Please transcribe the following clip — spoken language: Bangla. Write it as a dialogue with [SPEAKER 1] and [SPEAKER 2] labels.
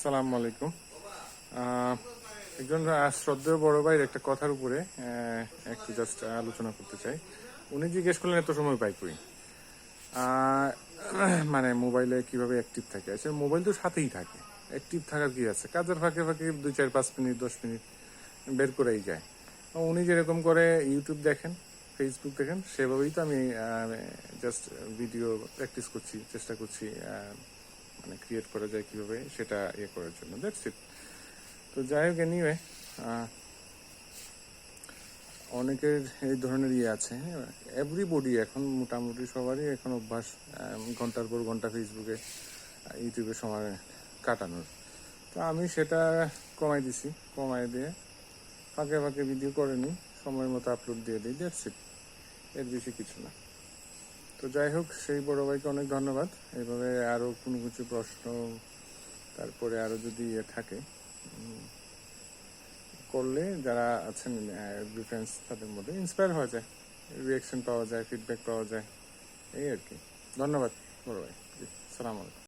[SPEAKER 1] আসসালামু আলাইকুম। একজন শ্রদ্ধেয় বড় ভাইয়ের একটা কথার উপরে একটু জাস্ট আলোচনা করতে চাই। উনি জিজ্ঞেস করলেন এত সময় পাই কই, মানে মোবাইলে কিভাবে অ্যাক্টিভ থাকে। আসলে মোবাইল তো সাথেই থাকে, অ্যাক্টিভ থাকার কি আছে, কাজের ফাঁকে ফাঁকে 2, 4, 5 মিনিট 10 মিনিট বের করেই যায়। উনি যেরকম করে ইউটিউব দেখেন, ফেসবুক দেখেন, সেভাবেই তো আমি জাস্ট ভিডিও প্র্যাকটিস করছি, চেষ্টা করছি মানে ক্রিয়েট করা যায় কিভাবে সেটা করার জন্য। That's it. তো যাই হোক, এনিওয়ে অনেকের এই ধরনের আছে। এভরিবডি এখন মোটামুটি সবারই এখন অভ্যাস ঘন্টার পর ঘন্টা ফেসবুকে ইউটিউবে সময় কাটানোর। তো আমি সেটা কমাই দিছি, কমাই দিয়ে ফাঁকে ফাঁকে ভিডিও করে নিই, সময় মতো আপলোড দিয়ে দিই। দ্যাটস ইট, এর বেশি কিছু না। তো যাই হোক, সেই বড় ভাইকে অনেক ধন্যবাদ। এইভাবে আরও কোনো কিছু প্রশ্ন, তারপরে আরও যদি থাকে করলে যারা আছেন ডিফারেন্স, তাদের মধ্যে ইন্সপায়ার হওয়া যায়, রিয়াকশন পাওয়া যায়, ফিডব্যাক পাওয়া যায়, এই আর কি। ধন্যবাদ বড় ভাই। সালাম আলাইকুম।